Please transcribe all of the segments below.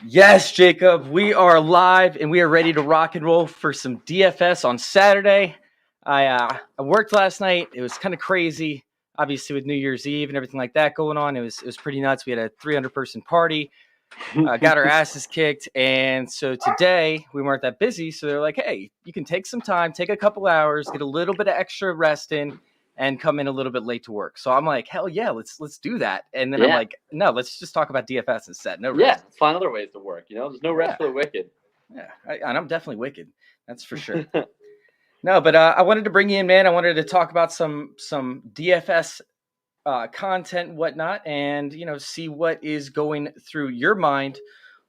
Yes, Jacob, we are live and we are ready to rock and roll for some DFS on Saturday. I worked last night. It was kind of crazy, obviously with New Year's Eve and everything like that going on. It was pretty nuts. We had a 300-person party, got our asses kicked, and so today we weren't that busy. So they're like, "Hey, you can take some time, take a couple hours, get a little bit of extra rest in, and come in a little bit late to work." So I'm like, "Hell yeah, let's do that." And then I'm Yeah. like, "No, let's just talk about DFS instead. No Yeah, rest." let's find other ways to work. There's no rest Yeah. for the wicked. Yeah, and I'm definitely wicked. That's for sure. No, but I wanted to bring you in, man. I wanted to talk about some DFS content and whatnot, and see what is going through your mind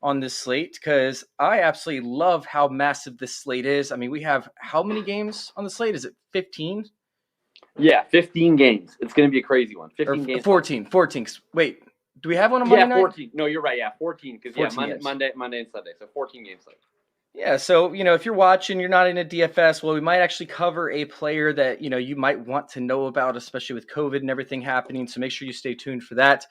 on this slate, because I absolutely love how massive this slate is. I mean, we have how many games on the slate? Is it 15? Yeah, 15 games. It's going to be a crazy one. Or 15 games. 14? 14. Wait, do we have one on Monday night? 14. No, you're right. Yeah, 14. Because 14 Monday and Sunday. So 14 games. Yeah, so if you're watching, you're not in a DFS, well, we might actually cover a player that you might want to know about, especially with COVID and everything happening. So make sure you stay tuned for that.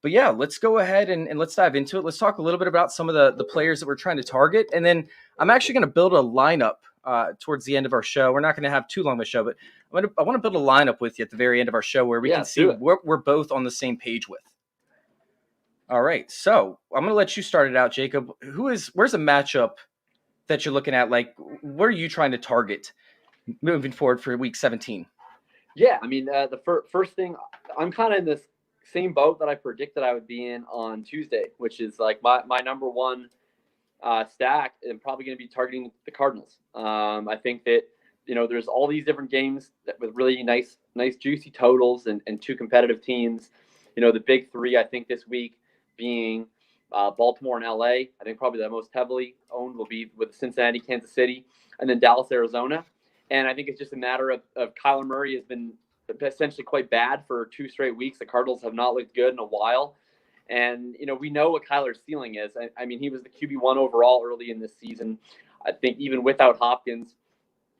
But yeah, let's go ahead and let's dive into it. Let's talk a little bit about some of the players that we're trying to target, and then I'm actually going to build a lineup towards the end of our show. We're not going to have too long of a show, but I want to build a lineup with you at the very end of our show where we can see what we're both on the same page with. All right, so I'm going to let you start it out, Jacob. Where's a matchup that you're looking at? Like, what are you trying to target moving forward for week 17? Yeah, I mean, the first thing, I'm kind of in this same boat that I predicted I would be in on Tuesday, which is like my number one stack. I'm probably going to be targeting the Cardinals. I think that there's all these different games with really nice juicy totals and two competitive teams. The big three I think this week being Baltimore and LA. I think probably the most heavily owned will be with Cincinnati, Kansas City, and then Dallas, Arizona. And I think it's just a matter of Kyler Murray has been essentially quite bad for 2 straight weeks. The Cardinals have not looked good in a while. And, we know what Kyler's ceiling is. I mean, he was the QB1 overall early in this season. I think even without Hopkins,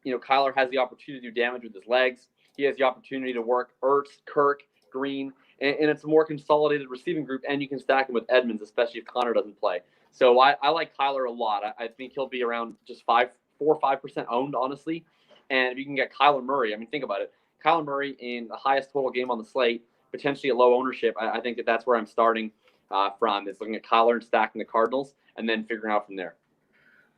Kyler has the opportunity to do damage with his legs. He has the opportunity to work Ertz, Kirk, Green, and it's a more consolidated receiving group, and you can stack him with Edmonds, especially if Connor doesn't play. So I like Kyler a lot. I think he'll be around just 4 or 5% owned, honestly. And if you can get Kyler Murray, I mean, think about it. Kyler Murray in the highest total game on the slate, potentially at low ownership. I think that's where I'm starting from, is looking at Kyler and stacking the Cardinals and then figuring out from there.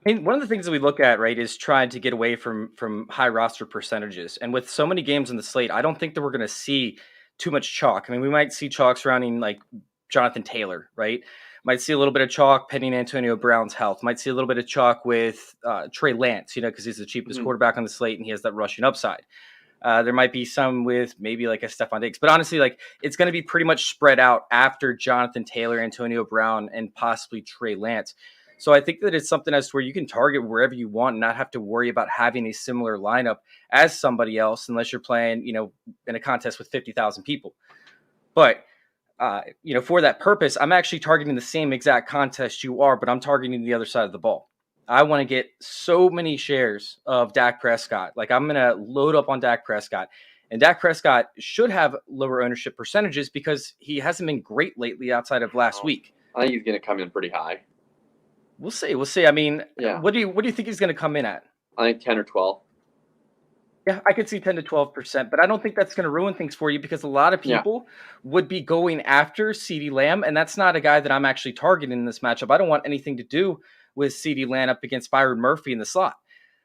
I mean, one of the things that we look at, right, is trying to get away from high roster percentages. And with so many games on the slate, I don't think that we're going to see too much chalk. I mean, we might see chalk surrounding like Jonathan Taylor, right? Might see a little bit of chalk pending Antonio Brown's health. Might see a little bit of chalk with Trey Lance, because he's the cheapest quarterback on the slate and he has that rushing upside. There might be some with maybe like a Stephon Diggs, but honestly, like it's going to be pretty much spread out after Jonathan Taylor, Antonio Brown, and possibly Trey Lance. So I think that it's something as to where you can target wherever you want and not have to worry about having a similar lineup as somebody else, unless you're playing, in a contest with 50,000 people. But for that purpose, I'm actually targeting the same exact contest you are, but I'm targeting the other side of the ball. I want to get so many shares of Dak Prescott. Like, I'm going to load up on Dak Prescott. And Dak Prescott should have lower ownership percentages because he hasn't been great lately outside of last week. I think he's going to come in pretty high. We'll see. I mean, what do you think he's going to come in at? I think 10 or 12. Yeah, I could see 10 to 12%, but I don't think that's going to ruin things for you because a lot of people would be going after CeeDee Lamb, and that's not a guy that I'm actually targeting in this matchup. I don't want anything to do with CeeDee Lamb up against Byron Murphy in the slot.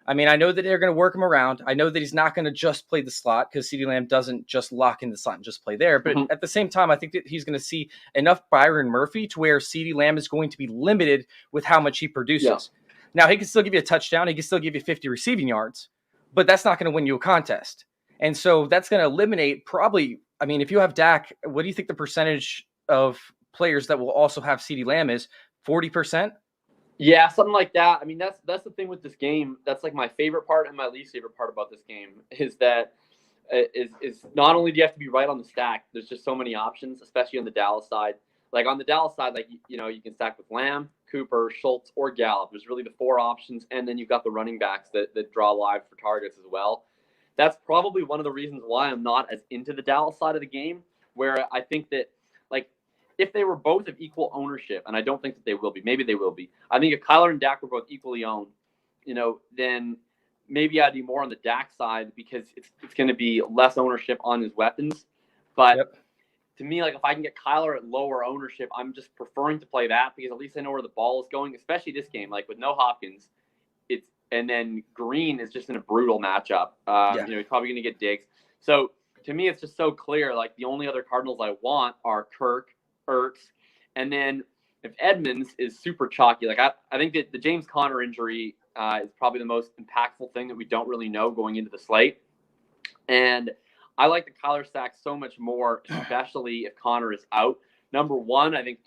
I mean, I know that they're going to work him around. I know that he's not going to just play the slot because CeeDee Lamb doesn't just lock in the slot and just play there. But at the same time, I think that he's going to see enough Byron Murphy to where CeeDee Lamb is going to be limited with how much he produces. Yeah. Now, he can still give you a touchdown. He can still give you 50 receiving yards, but that's not going to win you a contest. And so that's going to eliminate probably, I mean, if you have Dak, what do you think the percentage of players that will also have CeeDee Lamb is? 40%? Yeah, something like that. I mean, that's the thing with this game. That's like my favorite part and my least favorite part about this game is that is not only do you have to be right on the stack, there's just so many options, especially on the Dallas side. Like on the Dallas side, like, you can stack with Lamb, Cooper, Schultz, or Gallup. There's really the 4 options, and then you've got the running backs that draw live for targets as well. That's probably one of the reasons why I'm not as into the Dallas side of the game, where I think that, like, if they were both of equal ownership, and I don't think that they will be, maybe they will be. I think if Kyler and Dak were both equally owned, then maybe I'd be more on the Dak side because it's going to be less ownership on his weapons. But to me, like if I can get Kyler at lower ownership, I'm just preferring to play that because at least I know where the ball is going, especially this game. Like with no Hopkins, and then Green is just in a brutal matchup. He's probably going to get Diggs. So to me, it's just so clear. Like the only other Cardinals I want are Kirk, Ertz, and then if Edmonds is super chalky, like I think that the James Conner injury is probably the most impactful thing that we don't really know going into the slate. And I like the Kyler stack so much more, especially if Conner is out. Number one, I think,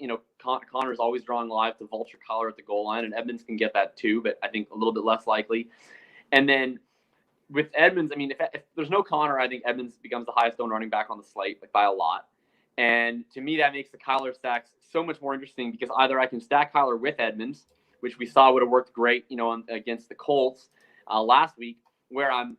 Connor is always drawing live to vulture Kyler at the goal line, and Edmonds can get that too, but I think a little bit less likely. And then with Edmonds, I mean, if there's no Connor, I think Edmonds becomes the highest owned running back on the slate, like by a lot. And to me, that makes the Kyler stacks so much more interesting because either I can stack Kyler with Edmonds, which we saw would have worked great, against the Colts last week, where I'm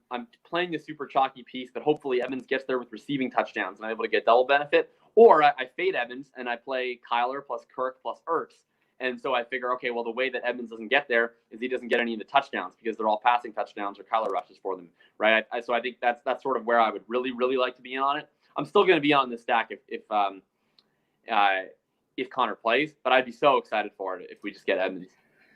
playing the super chalky piece, but hopefully Edmonds gets there with receiving touchdowns and I'm able to get double benefit. Or I fade Edmonds and I play Kyler plus Kirk plus Ertz. And so I figure, okay, well, the way that Edmonds doesn't get there is he doesn't get any of the touchdowns because they're all passing touchdowns or Kyler rushes for them, right? So I think that's sort of where I would really, really like to be on it. I'm still going to be on this stack if Connor plays, but I'd be so excited for it if we just get Edmonds.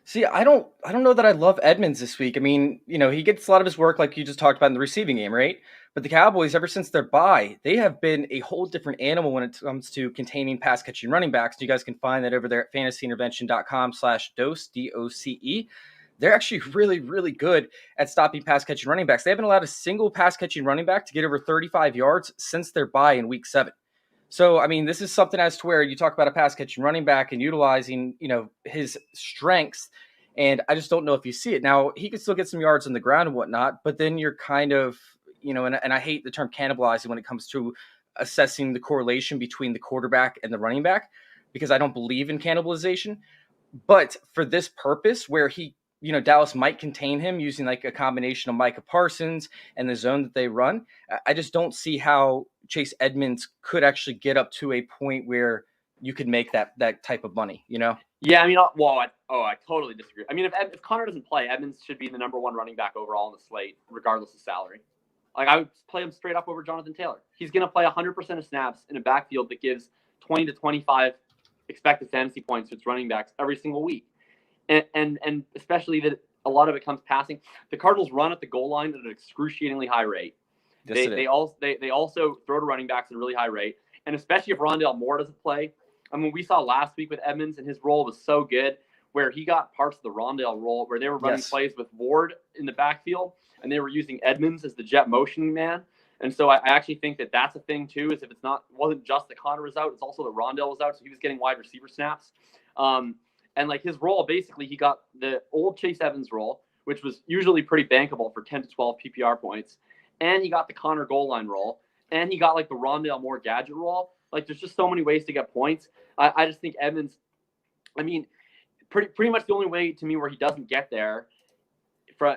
See, I don't know that I love Edmonds this week. I mean, he gets a lot of his work like you just talked about in the receiving game, right? But the Cowboys, ever since their bye, they have been a whole different animal when it comes to containing pass-catching running backs. You guys can find that over there at fantasyintervention.com/dose, DOCE. They're actually really, really good at stopping pass-catching running backs. They haven't allowed a single pass-catching running back to get over 35 yards since their bye in Week 7. So, I mean, this is something as to where you talk about a pass-catching running back and utilizing, his strengths, and I just don't know if you see it. Now, he could still get some yards on the ground and whatnot, but then you're kind of, and I hate the term cannibalizing when it comes to assessing the correlation between the quarterback and the running back, because I don't believe in cannibalization. But for this purpose, where he, Dallas might contain him using like a combination of Micah Parsons and the zone that they run, I just don't see how Chase Edmonds could actually get up to a point where you could make that type of money, Yeah, I mean, I totally disagree. I mean, if Connor doesn't play, Edmonds should be the number one running back overall on the slate, regardless of salary. Like, I would play him straight up over Jonathan Taylor. He's going to play 100% of snaps in a backfield that gives 20 to 25 expected fantasy points to its running backs every single week. And especially that a lot of it comes passing. The Cardinals run at the goal line at an excruciatingly high rate. Yes, they also throw to running backs at a really high rate. And especially if Rondale Moore doesn't play. I mean, we saw last week with Edmonds, and his role was so good where he got parts of the Rondale role where they were running plays with Ward in the backfield, and they were using Edmonds as the jet motion man. And so I actually think that that's a thing too, is if it wasn't just that Connor was out, it's also that Rondale was out, so he was getting wide receiver snaps. And like his role, basically, he got the old Chase Evans role, which was usually pretty bankable for 10 to 12 PPR points. And he got the Connor goal line role. And he got like the Rondale Moore gadget role. Like there's just so many ways to get points. I just think Evans, I mean, pretty much the only way to me where he doesn't get there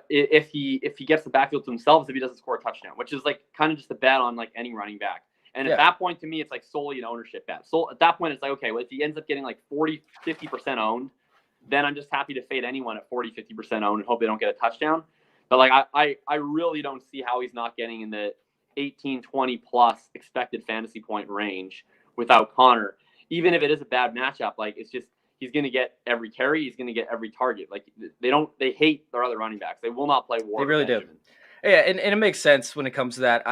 if he gets the backfield to himself is if he doesn't score a touchdown, which is like kind of just a bet on like any running back. And at that point, to me, it's like solely an ownership bet. So at that point, it's like, okay, well, if he ends up getting like 40, 50% owned, then I'm just happy to fade anyone at 40, 50% owned and hope they don't get a touchdown. But like, I really don't see how he's not getting in the 18, 20 plus expected fantasy point range without Connor. Even if it is a bad matchup, like it's just, he's going to get every carry. He's going to get every target. Like they hate their other running backs. They will not play Ward. They really do. Yeah. And it makes sense when it comes to that.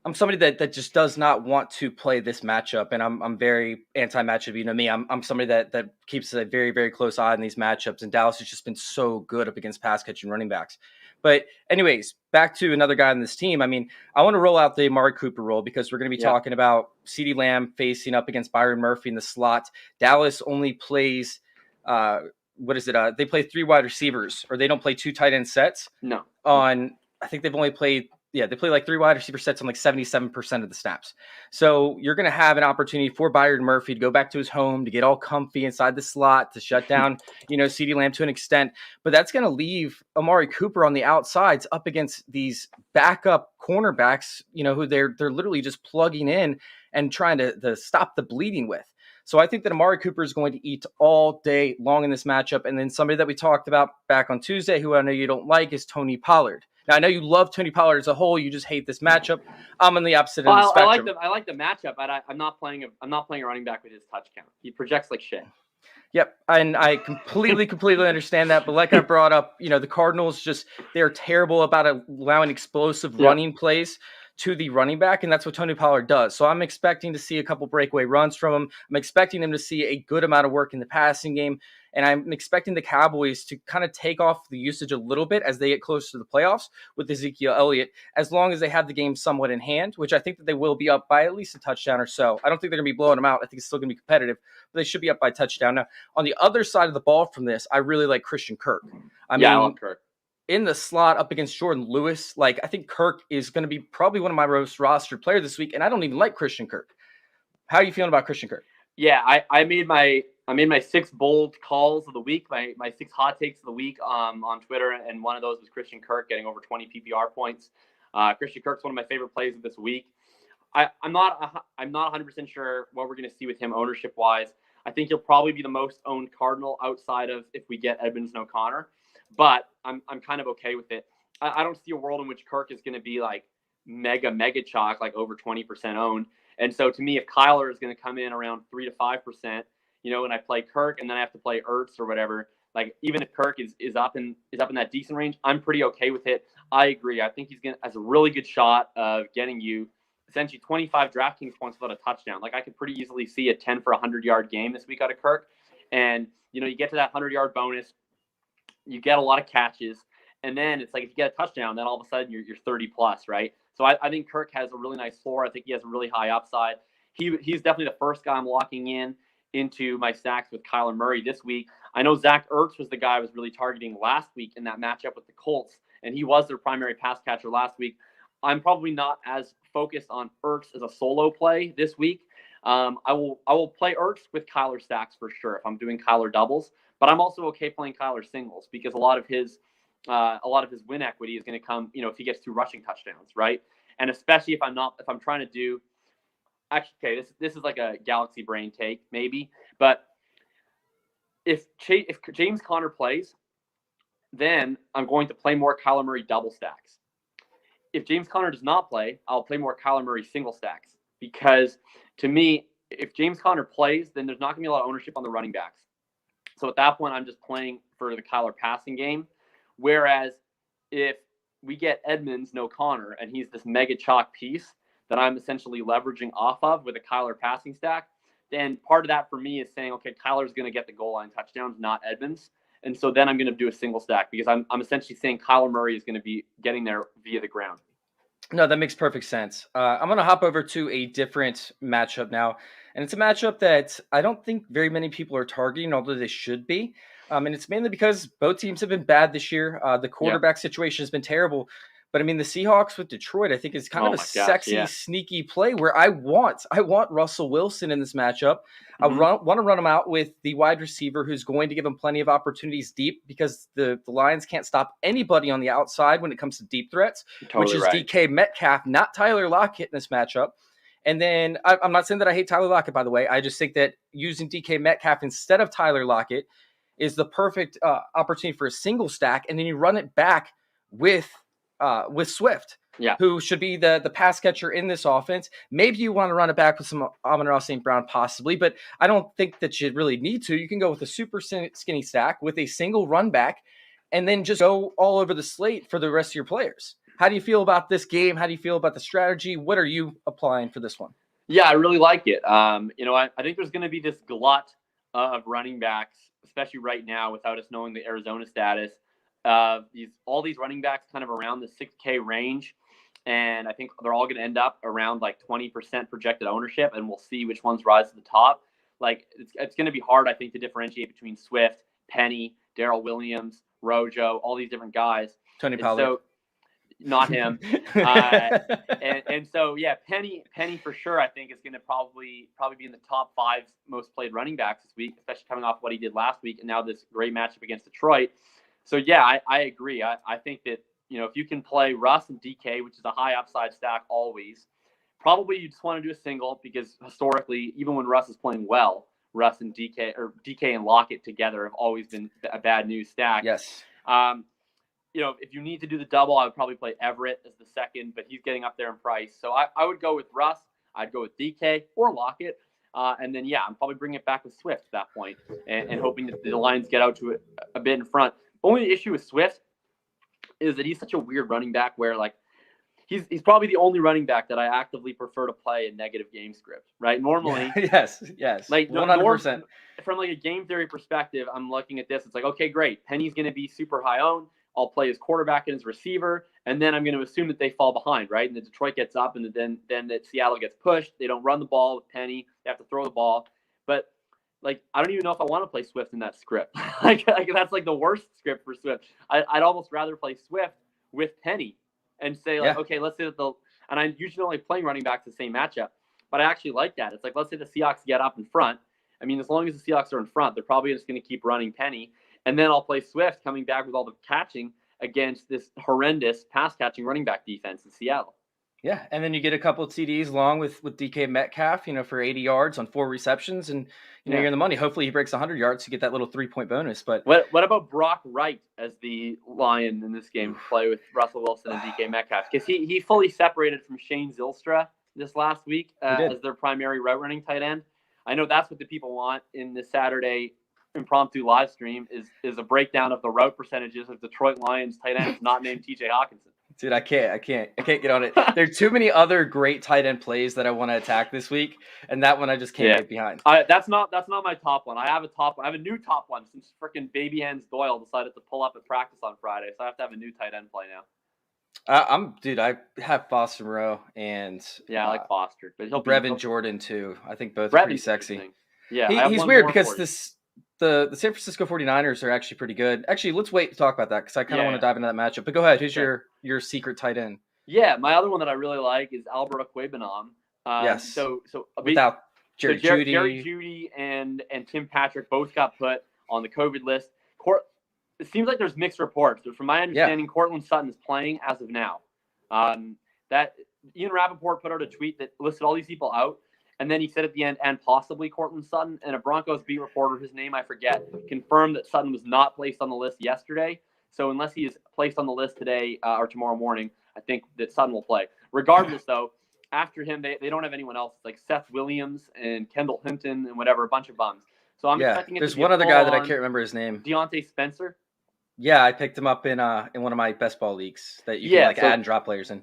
I'm somebody that just does not want to play this matchup, and I'm very anti-matchup. You know me. I'm somebody that keeps a very, very close eye on these matchups, and Dallas has just been so good up against pass-catching running backs. But anyways, back to another guy on this team. I mean, I want to roll out the Amari Cooper role because we're going to be talking about CeeDee Lamb facing up against Byron Murphy in the slot. Dallas only plays they play 3 wide receivers, or they don't play 2 tight end sets. No. I think they've only played they play like 3 wide receiver sets on like 77% of the snaps. So you're going to have an opportunity for Byron Murphy to go back to his home, to get all comfy inside the slot, to shut down, CeeDee Lamb to an extent. But that's going to leave Amari Cooper on the outsides up against these backup cornerbacks, who they're literally just plugging in and trying to stop the bleeding with. So I think that Amari Cooper is going to eat all day long in this matchup. And then somebody that we talked about back on Tuesday, who I know you don't like, is Tony Pollard. Now, I know you love Tony Pollard as a whole. You just hate this matchup. I'm on the opposite end of the spectrum. I like the matchup, but I'm not playing a running back with his touch count. He projects like shit. Yep, and I completely understand that. But like I brought up, the Cardinals they're terrible about allowing explosive running plays to the running back, and that's what Tony Pollard does. So I'm expecting to see a couple breakaway runs from him. I'm expecting him to see a good amount of work in the passing game, and I'm expecting the Cowboys to kind of take off the usage a little bit as they get closer to the playoffs with Ezekiel Elliott, as long as they have the game somewhat in hand, which I think that they will be up by at least a touchdown or so. I don't think they're going to be blowing them out. I think it's still going to be competitive, but they should be up by a touchdown. Now, on the other side of the ball from this, I really like Christian Kirk. I love Kirk. In the slot up against Jordan Lewis, I think Kirk is going to be probably one of my most rostered players this week, and I don't even like Christian Kirk. How are you feeling about Christian Kirk? Yeah, I made my 6 bold calls of the week, my 6 hot takes of the week on Twitter, and one of those was Christian Kirk getting over 20 PPR points. Christian Kirk's one of my favorite plays of this week. I'm not 100% sure what we're going to see with him ownership wise. I think he'll probably be the most owned Cardinal outside of if we get Edmonds and O'Connor. But I'm kind of okay with it. I don't see a world in which Kirk is going to be like mega chalk, like over 20% owned. And so to me, if Kyler is going to come in around 3 to 5%, and I play Kirk and then I have to play Ertz or whatever, like even if Kirk is up in that decent range, I'm pretty okay with it. I agree. I think has a really good shot of getting you essentially 25 DraftKings points without a touchdown. Like I could pretty easily see a 10 for 100-yard game this week out of Kirk. And, you get to that 100-yard bonus. You get a lot of catches, and then it's like if you get a touchdown, then all of a sudden you're 30 plus, right? So I think Kirk has a really nice floor. I think he has a really high upside. He's definitely the first guy I'm locking into my stacks with Kyler Murray this week. I know Zach Ertz was the guy I was really targeting last week in that matchup with the Colts, and he was their primary pass catcher last week. I'm probably not as focused on Ertz as a solo play this week. I will play Ertz with Kyler stacks for sure if I'm doing Kyler doubles. But I'm also okay playing Kyler singles because a lot of his win equity is going to come, if he gets 2 rushing touchdowns, right? And especially if I'm trying to do, actually, okay, this is like a galaxy brain take maybe, but if James Conner plays, then I'm going to play more Kyler Murray double stacks. If James Conner does not play, I'll play more Kyler Murray single stacks because to me, if James Conner plays, then there's not going to be a lot of ownership on the running backs. So at that point, I'm just playing for the Kyler passing game. Whereas if we get Edmonds, no Connor, and he's this mega chalk piece that I'm essentially leveraging off of with a Kyler passing stack, then part of that for me is saying, okay, Kyler's going to get the goal line touchdowns, not Edmonds. And so then I'm going to do a single stack because I'm essentially saying Kyler Murray is going to be getting there via the ground. No, that makes perfect sense. I'm going to hop over to a different matchup now. And it's a matchup that I don't think very many people are targeting, although they should be. And it's mainly because both teams have been bad this year. The quarterback situation has been terrible. But, the Seahawks with Detroit, I think is kind of a sexy, sneaky play where I want Russell Wilson in this matchup. Mm-hmm. I want to run him out with the wide receiver who's going to give him plenty of opportunities deep because the Lions can't stop anybody on the outside when it comes to deep threats, which is right. DK Metcalf, not Tyler Lockett in this matchup. And then I'm not saying that I hate Tyler Lockett, by the way. I just think that using DK Metcalf instead of Tyler Lockett is the perfect opportunity for a single stack. And then you run it back with Swift, who should be the pass catcher in this offense. Maybe you want to run it back with some Amon-Ra St. Brown possibly, but I don't think that you really need to. You can go with a super skinny stack with a single run back and then just go all over the slate for the rest of your players. How do you feel about this game? How do you feel about the strategy? What are you applying for this one? Yeah, I really like it. I think there's going to be this glut of running backs, especially right now without us knowing the Arizona status. All these running backs kind of around the 6K range. And I think they're all going to end up around like 20% projected ownership. And we'll see which ones rise to the top. Like it's going to be hard, I think, to differentiate between Swift, Penny, Darrell Williams, Rojo, all these different guys. Tony Pollard. not him. And so yeah, Penny for sure. I think is going to probably be in the top 5 most played running backs this week, especially coming off what he did last week, and now this great matchup against Detroit. So yeah, I agree. I think that if you can play Russ and DK, which is a high upside stack always, probably you just want to do a single because historically, even when Russ is playing well, Russ and DK or DK and Lockett together have always been a bad news stack. Yes. If you need to do the double, I would probably play Everett as the second, but he's getting up there in price. So I would go with Russ. I'd go with DK or Lockett. And then, I'm probably bringing it back with Swift at that point and hoping that the Lions get out to it a bit in front. Only issue with Swift is that he's such a weird running back where, like, he's probably the only running back that I actively prefer to play in negative game script, right? Normally. Yes. Like 100%. From like a game theory perspective, I'm looking at this. It's like, okay, great. Penny's going to be super high owned. I'll play his quarterback and his receiver, and then I'm going to assume that they fall behind, right? And the Detroit gets up, and then that Seattle gets pushed. They don't run the ball with Penny. They have to throw the ball. But, like, I don't even know if I want to play Swift in that script. like that's like the worst script for Swift. I'd almost rather play Swift with Penny and say, like, okay, let's say that and I'm usually only playing running backs the same matchup, but I actually like that. It's like, let's say the Seahawks get up in front. I mean, as long as the Seahawks are in front, they're probably just going to keep running Penny. And then I'll play Swift coming back with all the catching against this horrendous pass-catching running back defense in Seattle. Yeah, and then you get a couple of TDs along with DK Metcalf, for 80 yards on 4 receptions, and you're in the money. Hopefully he breaks 100 yards to get that little 3-point bonus. But what about Brock Wright as the Lion in this game to play with Russell Wilson and DK Metcalf? Because he fully separated from Shane Zylstra this last week as their primary route running tight end. I know that's what the people want in the Saturday impromptu live stream is a breakdown of the route percentages of Detroit Lions tight ends not named TJ Hawkinson. Dude, I can't get on it. There are too many other great tight end plays that I want to attack this week, and that one I just can't get behind. That's not my top one. I have a new top one since freaking Baby Hands Doyle decided to pull up at practice on Friday, so I have to have a new tight end play now. I have Foster Moreau and I like Foster, but Brevin Jordan too. I think both are pretty sexy. Yeah, he's weird because the San Francisco 49ers are actually pretty good. Actually, let's wait to talk about that because I kind of want to dive into that matchup. But go ahead. Who's your secret tight end? Yeah, my other one that I really like is Albert Okwuegbunam. Yes. So without Jerry Jeudy. Jerry Jeudy and Tim Patrick both got put on the COVID list. It seems like there's mixed reports. But from my understanding, Cortland Sutton is playing as of now. That Ian Rappaport put out a tweet that listed all these people out. And then he said at the end, and possibly Cortland Sutton, and a Broncos beat reporter, his name I forget, confirmed that Sutton was not placed on the list yesterday. So unless he is placed on the list today or tomorrow morning, I think that Sutton will play. Regardless, though, after him, they don't have anyone else. It's like Seth Williams and Kendall Hinton and whatever, a bunch of bums. So I'm expecting it there's to be one other guy that I can't remember his name. Deante Spencer. Yeah, I picked him up in one of my best ball leagues that you can add and drop players in.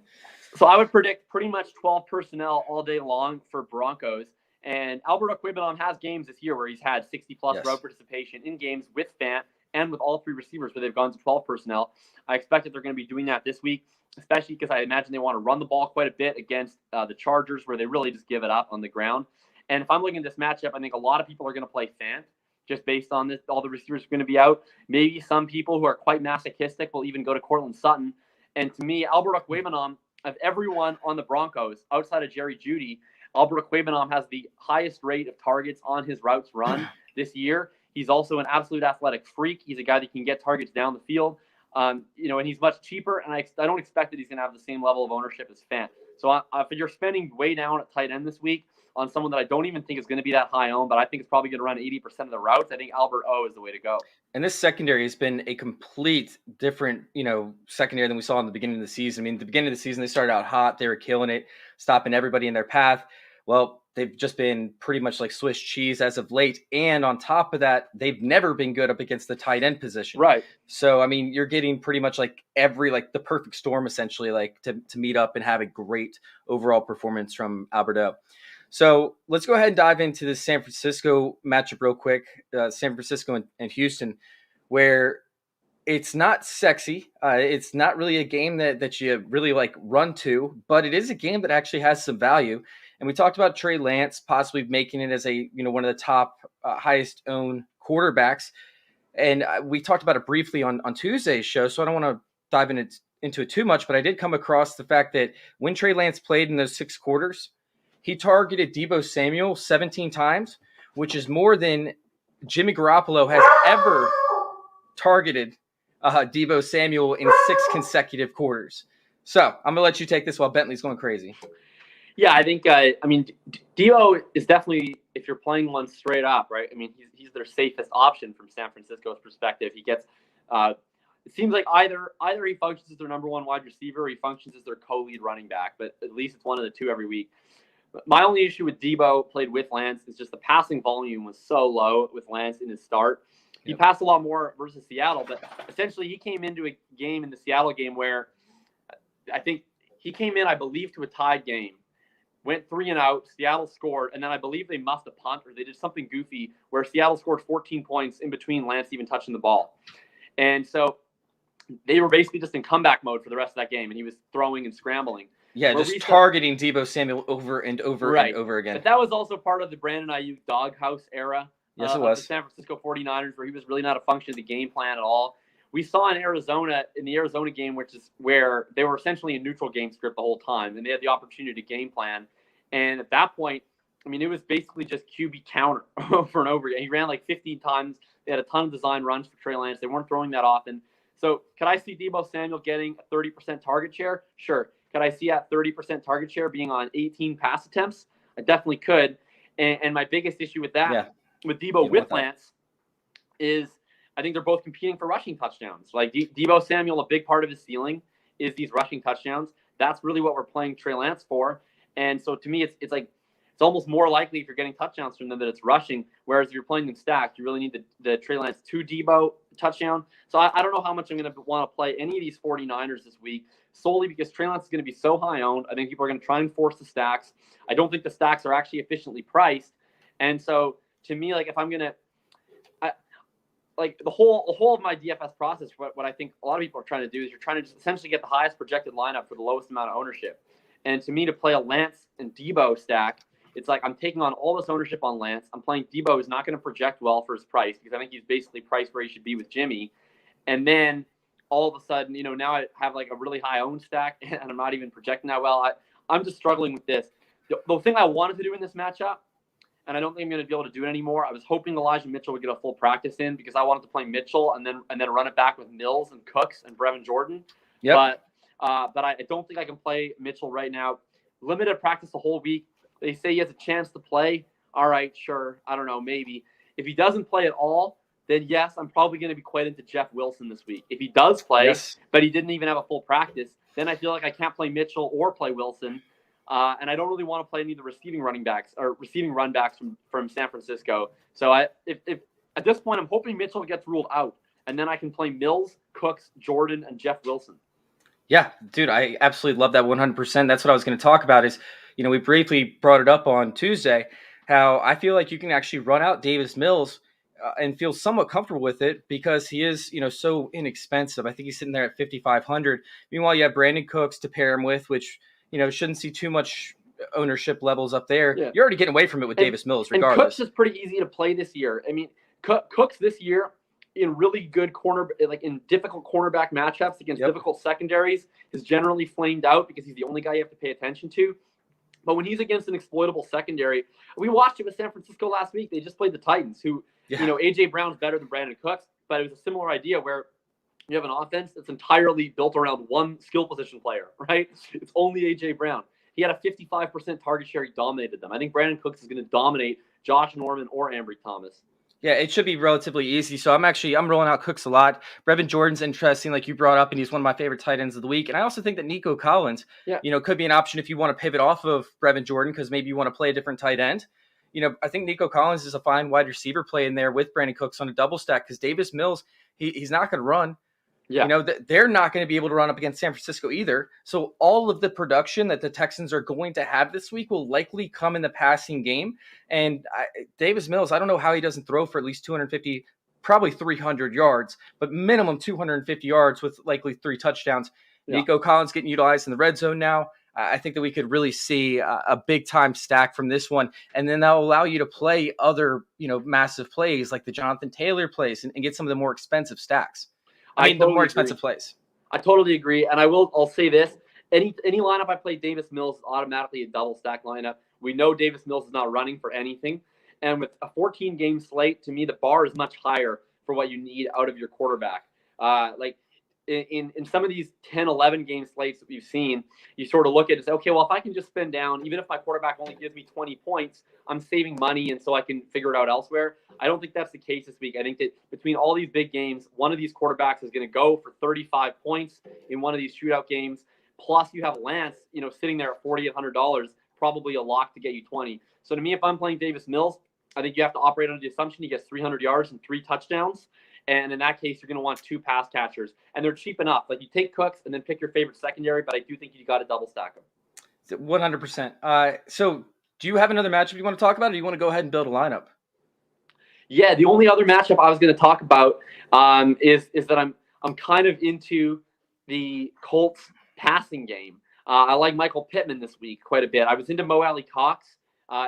So I would predict pretty much 12 personnel all day long for Broncos. And Albert Okwuegbunam has games this year where he's had 60-plus route participation in games with Fant and with all 3 receivers where they've gone to 12 personnel. I expect that they're going to be doing that this week, especially because I imagine they want to run the ball quite a bit against the Chargers where they really just give it up on the ground. And if I'm looking at this matchup, I think a lot of people are going to play Fant just based on this. All the receivers are going to be out. Maybe some people who are quite masochistic will even go to Cortland Sutton. And to me, Albert Okwuegbunam, of everyone on the Broncos outside of Jerry Jeudy, Albert Okwuegbunam has the highest rate of targets on his routes run this year. He's also an absolute athletic freak. He's a guy that can get targets down the field, and he's much cheaper. And I don't expect that he's going to have the same level of ownership as Fant. So if you're spending way down at tight end this week on someone that I don't even think is going to be that high owned, but I think it's probably going to run 80% of the routes, I think Albert O is the way to go. And this secondary has been a complete different, secondary than we saw in the beginning of the season. I mean, at the beginning of the season, they started out hot. They were killing it, stopping everybody in their path. Well, they've just been pretty much like Swiss cheese as of late. And on top of that, they've never been good up against the tight end position. Right. So, I mean, you're getting pretty much like the perfect storm, essentially, like to meet up and have a great overall performance from Alberto. So let's go ahead and dive into the San Francisco matchup real quick. San Francisco and Houston, where it's not sexy. It's not really a game that you really like run to, but it is a game that actually has some value. And we talked about Trey Lance possibly making it as a one of the top highest owned quarterbacks. And we talked about it briefly on Tuesday's show, so I don't want to dive into it too much, but I did come across the fact that when Trey Lance played in those 6 quarters, he targeted Deebo Samuel 17 times, which is more than Jimmy Garoppolo has ever targeted Deebo Samuel in 6 consecutive quarters. So I'm going to let you take this while Bentley's going crazy. Yeah, I think, Deebo is definitely, if you're playing one straight up, right? I mean, he's their safest option from San Francisco's perspective. He gets, it seems like either he functions as their number one wide receiver or he functions as their co-lead running back, but at least it's one of the two every week. My only issue with Deebo played with Lance is just the passing volume was so low with Lance in his start. He passed a lot more versus Seattle, but essentially he came into a game in the Seattle game where I think he came in, I believe, to a tied game, went 3-and-out, Seattle scored, and then I believe they must have punted or they did something goofy where Seattle scored 14 points in between Lance even touching the ball. And so they were basically just in comeback mode for the rest of that game, and he was throwing and scrambling. Yeah, just targeting Deebo Samuel over and over and over again. But that was also part of the Brandon Ayuk doghouse era. Yes, it was. Of the San Francisco 49ers, where he was really not a function of the game plan at all. We saw in the Arizona game, which is where they were essentially a neutral game script the whole time, and they had the opportunity to game plan. And at that point, I mean, it was basically just QB counter over and over again. He ran like 15 times. They had a ton of design runs for Trey Lance. They weren't throwing that often. So could I see Deebo Samuel getting a 30% target share? Sure. Could I see that 30% target share being on 18 pass attempts? I definitely could. And my biggest issue with that, with Deebo with Lance, is I think they're both competing for rushing touchdowns. Like Deebo Samuel, a big part of his ceiling is these rushing touchdowns. That's really what we're playing Trey Lance for. And so to me, it's like it's almost more likely if you're getting touchdowns from them that it's rushing. Whereas if you're playing them stacked, you really need the Trey Lance to Deebo touchdown. So I don't know how much I'm going to want to play any of these 49ers this week, solely because Trey Lance is going to be so high owned. I think people are going to try and force the stacks. I don't think the stacks are actually efficiently priced. And so to me, like if I'm going to, like the whole of my DFS process, what I think a lot of people are trying to do is you're trying to just essentially get the highest projected lineup for the lowest amount of ownership. And to me, to play a Lance and Deebo stack, it's like I'm taking on all this ownership on Lance. I'm playing Deebo who's not going to project well for his price because I think he's basically priced where he should be with Jimmy. And then all of a sudden, now I have like a really high owned stack and I'm not even projecting that well. I'm just struggling with this. The thing I wanted to do in this matchup, and I don't think I'm going to be able to do it anymore, I was hoping Elijah Mitchell would get a full practice in because I wanted to play Mitchell and then run it back with Mills and Cooks and Brevin Jordan. Yep. But I don't think I can play Mitchell right now. Limited practice the whole week. They say he has a chance to play. All right, sure. I don't know, maybe. If he doesn't play at all, then yes, I'm probably going to be quite into Jeff Wilson this week. If he does play, but he didn't even have a full practice, then I feel like I can't play Mitchell or play Wilson. And I don't really want to play any of the receiving run backs from San Francisco. So if at this point, I'm hoping Mitchell gets ruled out, and then I can play Mills, Cooks, Jordan, and Jeff Wilson. Yeah, dude, I absolutely love that 100%. That's what I was going to talk about is, we briefly brought it up on Tuesday, how I feel like you can actually run out Davis Mills and feel somewhat comfortable with it because he is, so inexpensive. I think he's sitting there at 5,500. Meanwhile, you have Brandon Cooks to pair him with, which, shouldn't see too much ownership levels up there. Yeah. You're already getting away from it with Davis Mills, regardless. And Cooks is pretty easy to play this year. I mean, Cooks this year, in really good in difficult cornerback matchups against difficult secondaries, is generally flamed out because he's the only guy you have to pay attention to. But when he's against an exploitable secondary, we watched it with San Francisco last week. They just played the Titans, who, A.J. Brown's better than Brandon Cooks, but it was a similar idea where you have an offense that's entirely built around one skill position player, right? It's only A.J. Brown. He had a 55% target share. He dominated them. I think Brandon Cooks is going to dominate Josh Norman or Ambry Thomas. Yeah, it should be relatively easy. So I'm rolling out Cooks a lot. Brevin Jordan's interesting, like you brought up, and he's one of my favorite tight ends of the week. And I also think that Nico Collins, could be an option if you want to pivot off of Brevin Jordan because maybe you want to play a different tight end. I think Nico Collins is a fine wide receiver play in there with Brandon Cooks on a double stack because Davis Mills, he's not going to run. Yeah. They're not going to be able to run up against San Francisco either. So all of the production that the Texans are going to have this week will likely come in the passing game. And Davis Mills, I don't know how he doesn't throw for at least 250, probably 300 yards, but minimum 250 yards with likely 3 touchdowns. Yeah. Nico Collins getting utilized in the red zone now. I think that we could really see a big time stack from this one. And then that'll allow you to play other, massive plays like the Jonathan Taylor plays and get some of the more expensive stacks. The more expensive plays. I totally agree, and I'll say this: any lineup I play, Davis Mills is automatically a double stack lineup. We know Davis Mills is not running for anything, and with a 14 game slate, to me the bar is much higher for what you need out of your quarterback. Like in some of these 10, 11 game slates that we've seen, you sort of look at it and say, okay, well, if I can just spin down, even if my quarterback only gives me 20 points, I'm saving money, and so I can figure it out elsewhere. I don't think that's the case this week. I think that between all these big games, one of these quarterbacks is going to go for 35 points in one of these shootout games. Plus, you have Lance, sitting there at $4,800, probably a lock to get you 20. So to me, if I'm playing Davis Mills, I think you have to operate under the assumption he gets 300 yards and 3 touchdowns. And in that case, you're going to want 2 pass catchers. And they're cheap enough. Like, you take Cooks and then pick your favorite secondary, but I do think you got to double stack them. 100%. So do you have another matchup you want to talk about, or do you want to go ahead and build a lineup? Yeah, the only other matchup I was going to talk about is that I'm kind of into the Colts passing game. I like Michael Pittman this week quite a bit. I was into Mo Alley Cox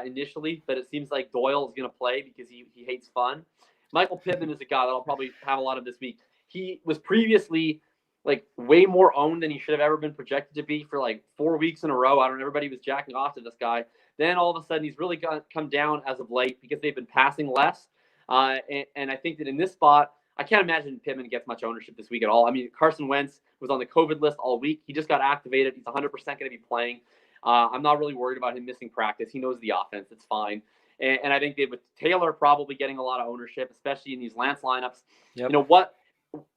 initially, but it seems like Doyle is going to play because he hates fun. Michael Pittman is a guy that I'll probably have a lot of this week. He was previously like way more owned than he should have ever been projected to be for like 4 weeks in a row. I don't know. Everybody was jacking off to this guy. Then all of a sudden he's really come down as of late because they've been passing less. And I think that in this spot, I can't imagine Pittman gets much ownership this week at all. I mean, Carson Wentz was on the COVID list all week. He just got activated. He's 100% going to be playing. I'm not really worried about him missing practice. He knows the offense. It's fine. And I think that with Taylor probably getting a lot of ownership, especially in these Lance lineups, yep.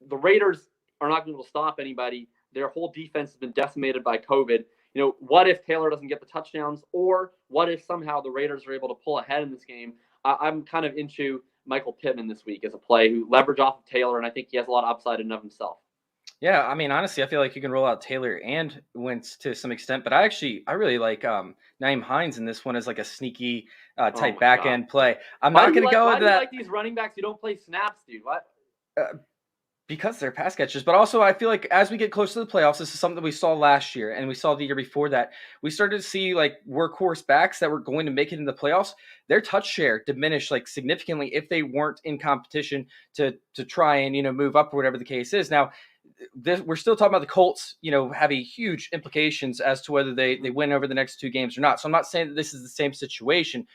The Raiders are not going to be able to stop anybody. Their whole defense has been decimated by COVID. What if Taylor doesn't get the touchdowns, or what if somehow the Raiders are able to pull ahead in this game? I'm kind of into Michael Pittman this week as a play who leverage off of Taylor, and I think he has a lot of upside in and of himself. Yeah, I mean, honestly, I feel like you can roll out Taylor and Wentz to some extent, but I really like Nyheim Hines in this one as like a sneaky type back end play. I'm not going to go with that. Why do you like these running backs who don't play snaps, dude? What? Because they're pass catchers, but also I feel like as we get closer to the playoffs, this is something that we saw last year and we saw the year before that. We started to see like workhorse backs that were going to make it in the playoffs. Their touch share diminished like significantly if they weren't in competition to try and move up or whatever the case is. Now, we're still talking about the Colts, having huge implications as to whether they win over the next 2 games or not. So I'm not saying that this is the same situation,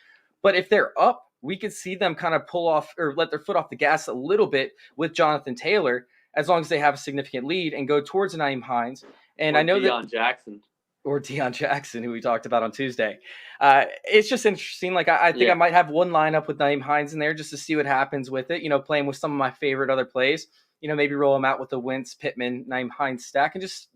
but if they're up, we could see them kind of pull off or let their foot off the gas a little bit with Jonathan Taylor, as long as they have a significant lead and go towards Nyheim Hines. And I know Deon Jackson. Or Deon Jackson, who we talked about on Tuesday. It's just interesting. Like, I think I might have one lineup with Nyheim Hines in there just to see what happens with it, playing with some of my favorite other plays. Maybe roll them out with the Wentz, Pittman, Nyheim Hines stack and just,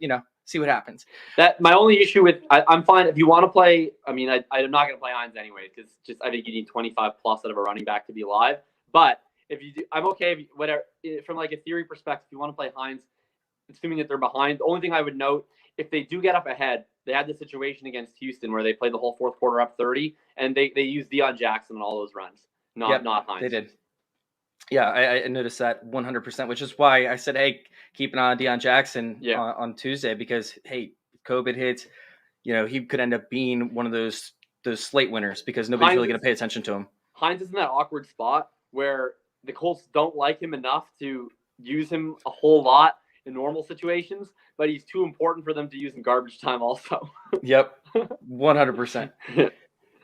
see what happens. That my only issue with I'm fine if you want to play. I mean, I'm not going to play Hines anyway because I think you need 25 plus out of a running back to be alive. But if you do, I'm okay. If whatever from like a theory perspective, if you want to play Hines, assuming that they're behind, the only thing I would note, if they do get up ahead, they had the situation against Houston where they played the whole fourth quarter up 30, and they used Deon Jackson on all those runs, not Hines. They did. Yeah, I noticed that 100%, which is why I said, hey, keep an eye on Deon Jackson on Tuesday because, hey, COVID hits, he could end up being one of those slate winners because nobody's really going to pay attention to him. Hines is in that awkward spot where the Colts don't like him enough to use him a whole lot in normal situations, but he's too important for them to use in garbage time also. Yep, 100%.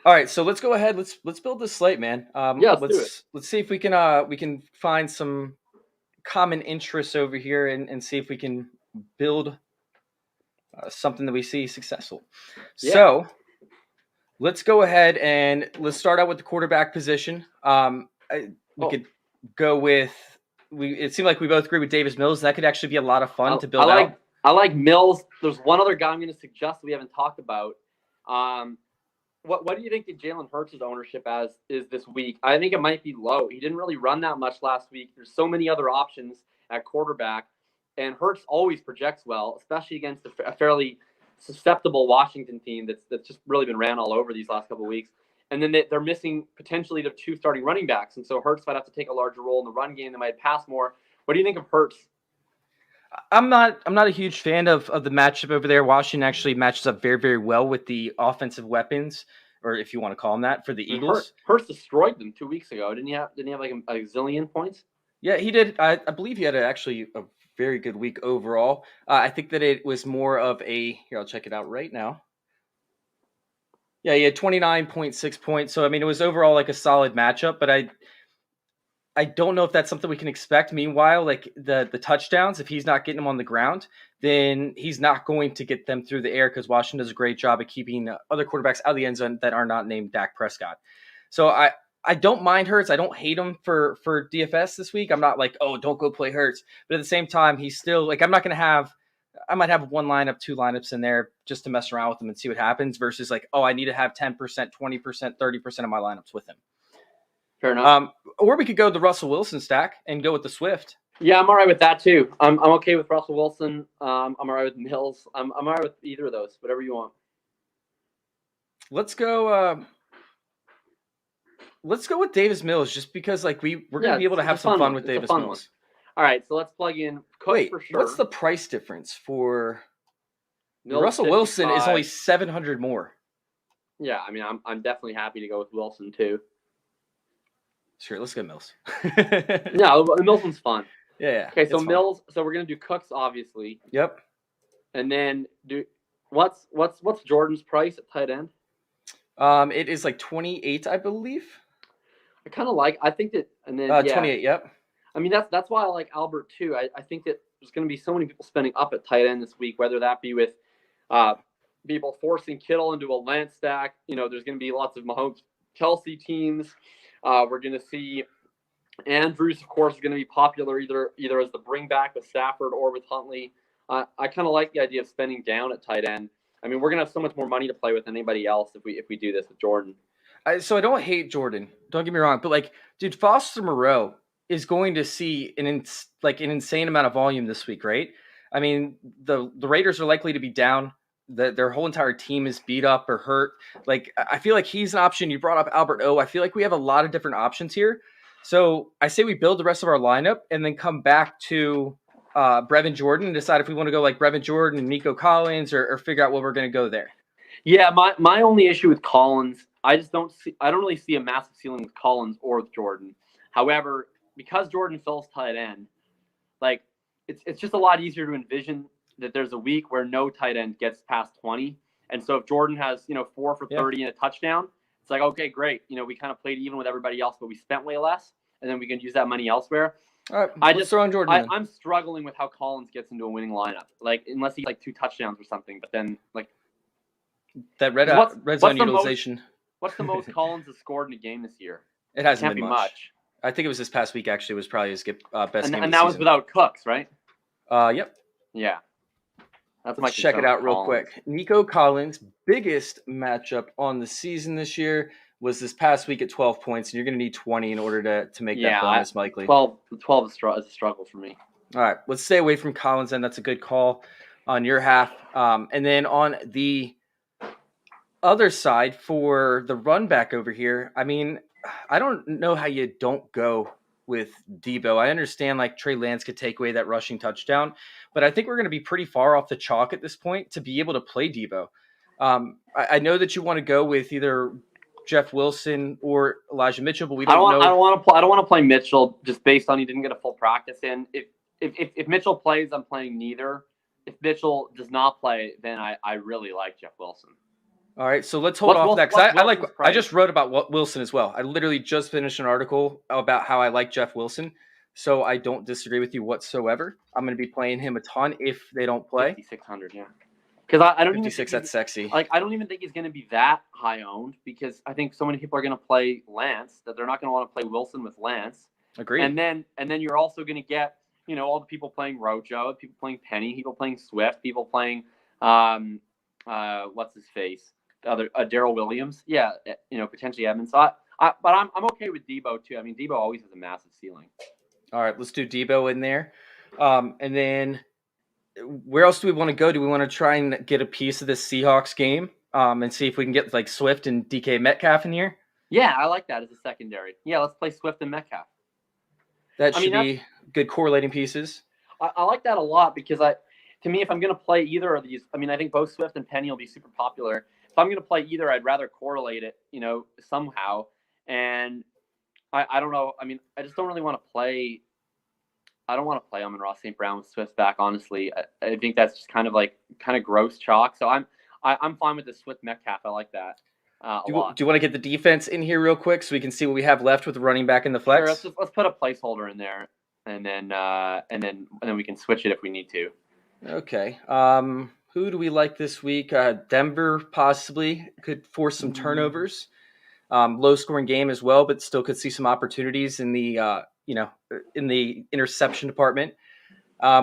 All right, so let's go ahead. Let's build this slate, man. Let's see if we can find some common interests over here and see if we can build something that we see successful. Yeah. So let's go ahead and let's start out with the quarterback position. We could go with it seemed like we both agree with Davis Mills. That could actually be a lot of fun to build out. I like Mills. There's one other guy I'm going to suggest we haven't talked about. What do you think that Jalen Hurts' ownership is this week? I think it might be low. He didn't really run that much last week. There's so many other options at quarterback, and Hurts always projects well, especially against a fairly susceptible Washington team that's just really been ran all over these last couple of weeks. And then they're missing potentially their 2 starting running backs, and so Hurts might have to take a larger role in the run game. They might pass more. What do you think of Hurts? I'm not a huge fan of the matchup over there. Washington actually matches up very, very well with the offensive weapons, or if you want to call them that, for the Eagles. Hurts destroyed them 2 weeks ago. Didn't he have like a zillion points? Yeah, he did. I believe he had actually a very good week overall. I think that it was more of here, I'll check it out right now. Yeah, he had 29.6 points. So, I mean, it was overall like a solid matchup, but I don't know if that's something we can expect. Meanwhile, like the touchdowns, if he's not getting them on the ground, then he's not going to get them through the air because Washington does a great job of keeping other quarterbacks out of the end zone that are not named Dak Prescott. So I don't mind Hurts. I don't hate him for DFS this week. I'm not like, oh, don't go play Hurts. But at the same time, he's still like, I might have one lineup, two lineups in there just to mess around with him and see what happens versus like, oh, I need to have 10%, 20%, 30% of my lineups with him. Fair enough. Or we could go the Russell Wilson stack and go with the Swift. Yeah, I'm all right with that too. I'm okay with Russell Wilson. I'm all right with Mills. I'm all right with either of those, whatever you want. Let's go with Davis Mills just because like we're going to be able to have some fun with Davis Mills. All right, so let's plug in Cook for sure. What's the price difference for Mills? Russell 55. Wilson is only 700 more. Yeah, I mean, I'm definitely happy to go with Wilson too. Sure, let's go Mills. No, the Mills one's fun. Yeah. Okay, so Mills. So we're gonna do Cooks, obviously. Yep. And then what's Jordan's price at tight end? It is like 28, I believe. I think that, and then 28. Yep. I mean that's why I like Albert too. I think that there's gonna be so many people spending up at tight end this week, whether that be with people forcing Kittle into a Lance stack. You know, there's gonna be lots of Mahomes, Kelsey teams. We're going to see Andrews, of course, is going to be popular either as the bring back with Stafford or with Huntley. I kind of like the idea of spending down at tight end. I mean, we're going to have so much more money to play with than anybody else if we do this with Jordan. So I don't hate Jordan. Don't get me wrong, but like, dude, Foster Moreau is going to see an insane amount of volume this week, right? I mean, the Raiders are likely to be down. Their whole entire team is beat up or hurt. Like, I feel like he's an option. You brought up Albert O. I feel like we have a lot of different options here. So I say we build the rest of our lineup and then come back to Brevin Jordan and decide if we want to go like Brevin Jordan and Nico Collins or figure out what we're going to go there. Yeah, my only issue with Collins, I don't really see a massive ceiling with Collins or with Jordan. However, because Jordan fills tight end, like it's just a lot easier to envision that there's a week where no tight end gets past 20. And so if Jordan has, 4 for 30 and a touchdown, it's like, okay, great. We kind of played even with everybody else, but we spent way less, and then we can use that money elsewhere. All right, let's throw on Jordan. I'm struggling with how Collins gets into a winning lineup. Like, unless he's like 2 touchdowns or something, but then like that red zone utilization. What's the most Collins has scored in a game this year? It hasn't been much. I think it was this past week actually was probably his best game. And that was without Cooks, right? Yep. Yeah. Let's check it out real quick. Nico Collins' biggest matchup on the season this year was this past week at 12 points, and you're going to need 20 in order to make that bonus likely. 12 is a struggle for me. All right, let's stay away from Collins, and that's a good call on your half. And then on the other side for the run back over here, I mean, I don't know how you don't go with Debo. I understand like Trey Lance could take away that rushing touchdown, but I think we're going to be pretty far off the chalk at this point to be able to play Debo. I know that you want to go with either Jeff Wilson or Elijah Mitchell, but we don't know. I don't want to play Mitchell just based on he didn't get a full practice in. If Mitchell plays, I'm playing neither. If Mitchell does not play, then I really like Jeff Wilson. All right, so let's hold off that because I just wrote about Wilson as well. I literally just finished an article about how I like Jeff Wilson, so I don't disagree with you whatsoever. I'm going to be playing him a ton if they don't play. 5,600, yeah. Because I don't 56, that's sexy. Like I don't even think he's going to be that high owned because I think so many people are going to play Lance that they're not going to want to play Wilson with Lance. Agreed. And then you're also going to get all the people playing Rojo, people playing Penny, people playing Swift, people playing what's his face. Other Darrell Williams, potentially Evans. But I'm okay with Debo too. I mean, Debo always has a massive ceiling. All right, let's do Debo in there, and then where else do we want to go? Do we want to try and get a piece of this Seahawks game and see if we can get like Swift and DK Metcalf in here? Yeah, I like that as a secondary. Yeah, let's play Swift and Metcalf. That should be good correlating pieces. I like that a lot because to me, if I'm going to play either of these, I mean, I think both Swift and Penny will be super popular. If I'm going to play either, I'd rather correlate it, somehow. And I don't know. I mean, I just don't really want to play I don't want to play Amon-Ra St. Brown with Swift back. Honestly, I think that's just kind of gross chalk. So I'm fine with the Swift Metcalf. I like that a lot. Do you want to get the defense in here real quick so we can see what we have left with the running back in the flex? Sure, let's put a placeholder in there, and then we can switch it if we need to. Okay. Who do we like this week? Denver possibly could force some turnovers. Low scoring game as well, but still could see some opportunities in the in the interception department.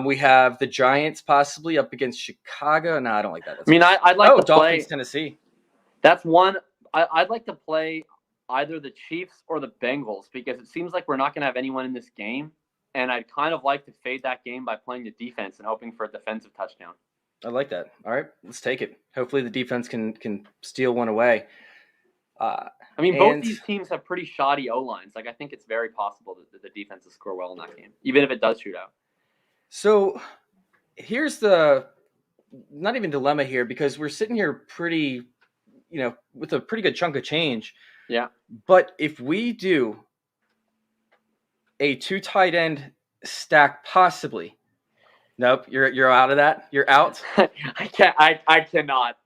We have the Giants possibly up against Chicago. No, I don't like that. I'd like to Dolphins, play Tennessee. That's one. I'd like to play either the Chiefs or the Bengals because it seems like we're not going to have anyone in this game. And I'd kind of like to fade that game by playing the defense and hoping for a defensive touchdown. I like that. All right, let's take it. Hopefully the defense can steal one away. Both these teams have pretty shoddy O-lines. Like, I think it's very possible that the defense will score well in that game, even if it does shoot out. So here's the not even dilemma here because we're sitting here pretty, with a pretty good chunk of change. Yeah. But if we do a 2 tight end stack, possibly. Nope, you're out of that. You're out. I can't. I cannot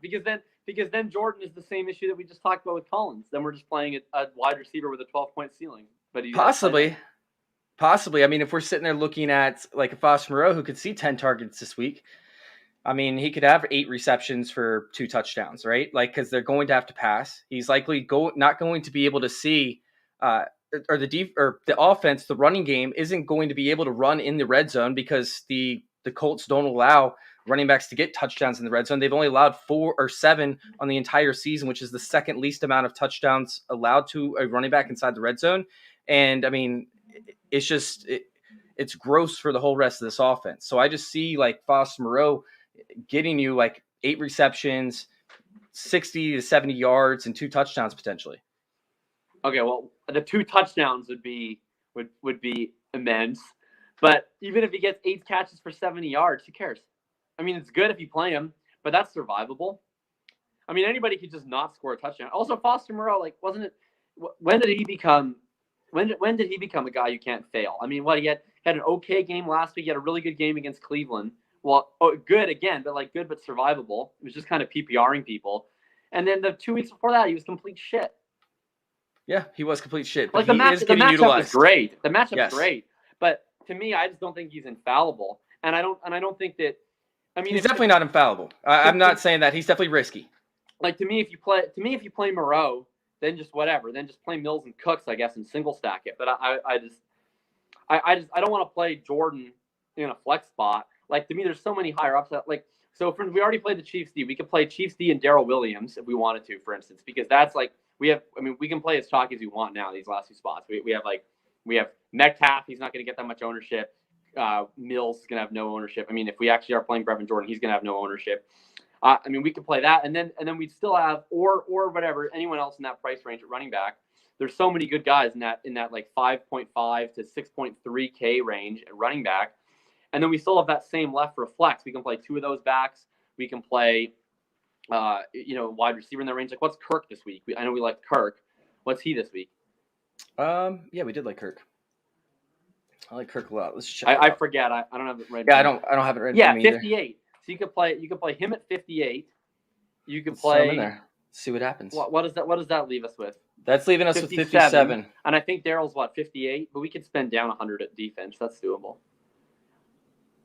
because then Jordan is the same issue that we just talked about with Collins. Then we're just playing a wide receiver with a 12-point ceiling. But possibly. I mean, if we're sitting there looking at like a Foster Moreau who could see 10 targets this week, I mean, he could have 8 receptions for 2 touchdowns, right? Like, because they're going to have to pass. He's likely not going to be able to see. Or the offense, the running game isn't going to be able to run in the red zone because the Colts don't allow running backs to get touchdowns in the red zone. They've only allowed 4 or 7 on the entire season, which is the second least amount of touchdowns allowed to a running back inside the red zone. And I mean, it's just it's gross for the whole rest of this offense. So I just see like Foster Moreau getting you like 8 receptions, 60 to 70 yards, and 2 touchdowns potentially. Okay, well, the 2 touchdowns would be immense. But even if he gets 8 catches for 70 yards, who cares? I mean, it's good if you play him, but that's survivable. I mean, anybody could just not score a touchdown. Also, Foster Moreau, like, wasn't it? When did he become a guy you can't fail? I mean, he had an okay game last week. He had a really good game against Cleveland. Well, good again, but like good but survivable. It was just kind of PPRing people. And then the 2 weeks before that, he was complete shit. Yeah, he was complete shit. Like the matchup is great. The matchup's great, but to me, I just don't think he's infallible, and I don't think that. I mean, he's definitely not infallible. I'm not saying that. He's definitely risky. Like to me, if you play Moreau, then just whatever. Then just play Mills and Cooks, I guess, and single stack it. But I don't want to play Jordan in a flex spot. Like to me, there's so many higher ups. Like so, we already played the Chiefs D. We could play Chiefs D and Darrell Williams if we wanted to, for instance, because that's like. We can play as chalky as we want now. These last 2 spots, we have Metcalf. He's not going to get that much ownership. Mills is going to have no ownership. I mean, if we actually are playing Brevin Jordan, he's going to have no ownership. We could play that, and then we'd still have or whatever anyone else in that price range at running back. There's so many good guys in that like 5.5 to 6.3K range at running back, and then we still have that same left for flex. We can play 2 of those backs. We can play. Wide receiver in that range. Like, what's Kirk this week? I know we liked Kirk. What's he this week? Yeah, we did like Kirk. I like Kirk a lot. Let's check. I forget. I don't have it right. Yeah, I don't have it right. Yeah, 58. So you could play him at 58. You could play. In there. See what happens. What does that leave us with? That's leaving us with 57. And I think Daryl's 58, but we could spend down 100 at defense. That's doable.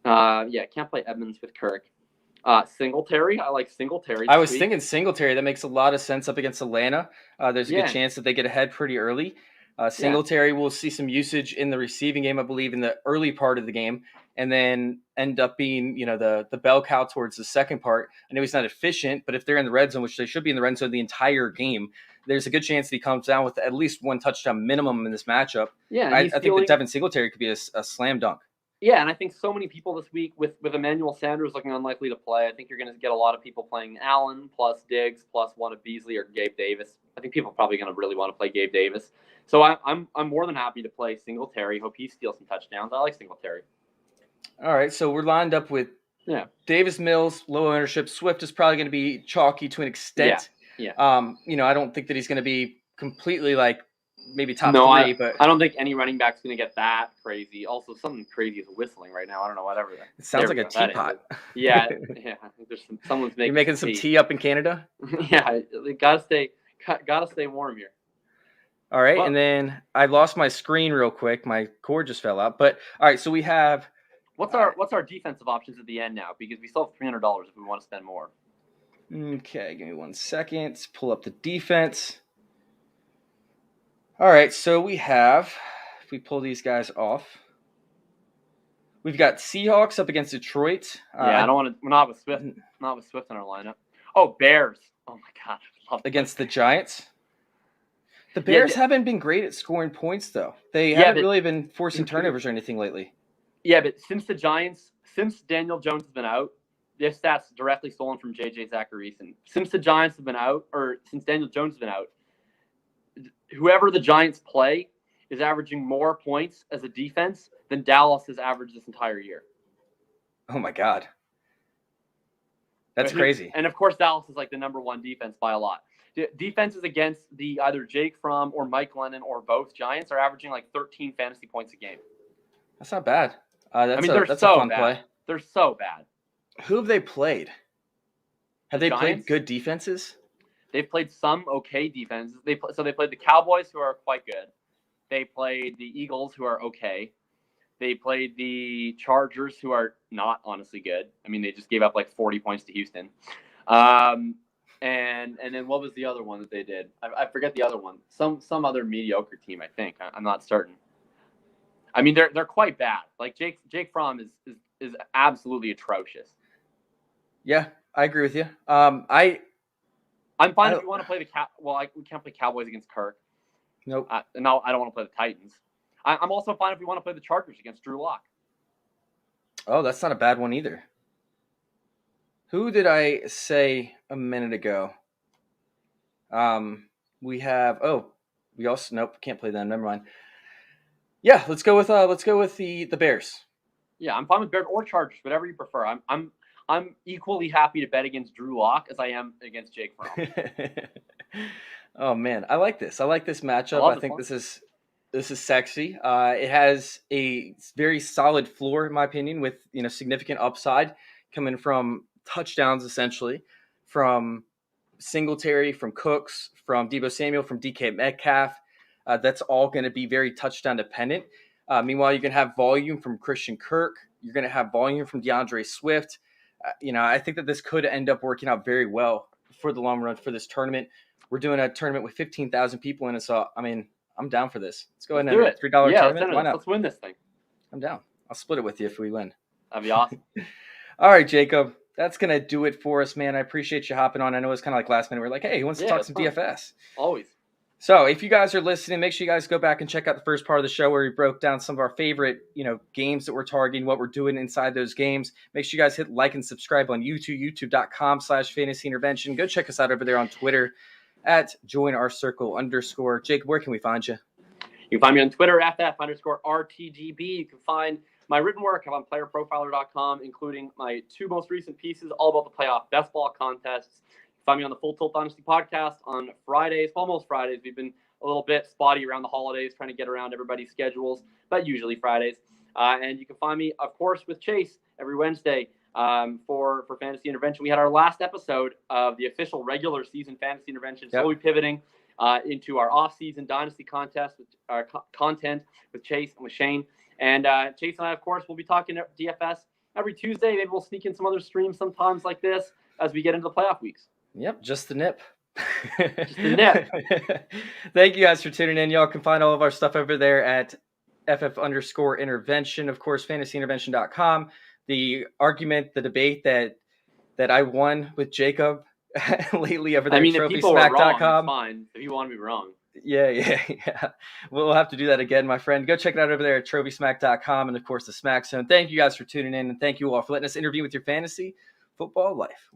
Can't play Edmonds with Kirk. Singletary. I like Singletary. I was thinking Singletary. That makes a lot of sense up against Atlanta. There's a good chance that they get ahead pretty early. Singletary will see some usage in the receiving game, I believe, in the early part of the game, and then end up being, the bell cow towards the second part. I know he's not efficient, but if they're in the red zone, which they should be in the red zone the entire game, there's a good chance that he comes down with at least 1 touchdown minimum in this matchup. Yeah, I think that Devin Singletary could be a slam dunk. Yeah, and I think so many people this week with Emmanuel Sanders looking unlikely to play, I think you're going to get a lot of people playing Allen plus Diggs plus one of Beasley or Gabe Davis. I think people are probably going to really want to play Gabe Davis. So I'm more than happy to play Singletary. Hope he steals some touchdowns. I like Singletary. All right, so we're lined up with Davis, Mills, low ownership. Swift is probably going to be chalky to an extent. Yeah. I don't think that he's going to be completely like maybe top No, three, but I don't think any running back's going to get that crazy. Also, something crazy is whistling right now. I don't know, whatever. it sounds like a teapot. Yeah, yeah. I think there's someone's making. You're making some tea up in Canada? Yeah, gotta stay warm here. All right, and then I lost my screen real quick. My cord just fell out. But all right, so we have what's our defensive options at the end now? Because we still have $300 if we want to spend more. Okay, give me 1 second. Let's pull up the defense. All right, so we have, if we pull these guys off, we've got Seahawks up against Detroit. Yeah, I don't want to. We're not with Swift. Not with Swift in our lineup. Oh, Bears. Oh my God. Against the Giants. The Bears haven't been great at scoring points, though. They haven't really been forcing turnovers or anything lately. Yeah, but since Daniel Jones has been out, this stats directly stolen from J.J. Zacharyson. Since the Giants have been out, or since Daniel Jones has been out, whoever the Giants play is averaging more points as a defense than Dallas has averaged this entire year. Oh, my God. That's crazy. And, of course, Dallas is like the number one defense by a lot. Defenses against the either Jake Fromm or Mike Glennon or both Giants are averaging like 13 fantasy points a game. That's not bad. That's a fun play. They're so bad. Who have they played? Have they Giants? played good defenses? They've played some okay defenses. They played the Cowboys, who are quite good. They played the Eagles, who are okay. They played the Chargers, who are not honestly good. I mean, they just gave up like 40 points to Houston. And then what was the other one that they did? I forget the other one. Some other mediocre team, I think. I'm not certain. I mean, they're quite bad. Like Jake Fromm is absolutely atrocious. Yeah, I agree with you. I'm fine if you want to play we can't play Cowboys against Kirk. Nope. No, I don't want to play the Titans. I'm also fine if we want to play the Chargers against Drew Lock. Oh, that's not a bad one either. Who did I say a minute ago? We also can't play them. Never mind. Yeah, let's go with the Bears. Yeah, I'm fine with Bears or Chargers, whatever you prefer. I'm equally happy to bet against Drew Lock as I am against Jake Fromm. Oh man, I like this. I like this matchup. I think this is sexy. It has a very solid floor, in my opinion, with significant upside coming from touchdowns, essentially, from Singletary, from Cooks, from Deebo Samuel, from DK Metcalf. That's all going to be very touchdown dependent. Meanwhile, you're going to have volume from Christian Kirk. You're going to have volume from DeAndre Swift. I think that this could end up working out very well for the long run for this tournament. We're doing a tournament with 15,000 people in it, so I mean, I'm down for this. Let's go ahead and do it. $3 tournament. Why not? Let's win this thing. I'm down. I'll split it with you if we win. That'd be awesome. All right, Jacob. That's going to do it for us, man. I appreciate you hopping on. I know it's kind of like last minute. We're like, hey, who wants to talk some DFS? Always. So if you guys are listening, make sure you guys go back and check out the first part of the show where we broke down some of our favorite, games that we're targeting, what we're doing inside those games. Make sure you guys hit like and subscribe on YouTube, youtube.com/fantasy intervention. Go check us out over there on Twitter at @joinourcircle_. Jacob, where can we find you? You can find me on Twitter at @FF_RTGB. You can find my written work on playerprofiler.com, including my 2 most recent pieces, all about the playoff best ball contests. Find me on the Full Tilt Dynasty podcast on Fridays, almost Fridays. We've been a little bit spotty around the holidays, trying to get around everybody's schedules, but usually Fridays. And you can find me, of course, with Chase every Wednesday for Fantasy Intervention. We had our last episode of the official regular season Fantasy Intervention, slowly pivoting into our off-season Dynasty contest, with our content with Chase and with Shane. And Chase and I, of course, will be talking DFS every Tuesday. Maybe we'll sneak in some other streams sometimes like this as we get into the playoff weeks. Yep, just the nip. Just the nip. Thank you guys for tuning in. Y'all can find all of our stuff over there at FF_intervention. Of course, fantasyintervention.com. The argument, the debate that I won with Jacob lately over there at TrophySmack.com. Fine. If you want to be wrong. Yeah. We'll have to do that again, my friend. Go check it out over there at TrophySmack.com and, of course, the Smack Zone. Thank you guys for tuning in, and thank you all for letting us interview with your fantasy football life.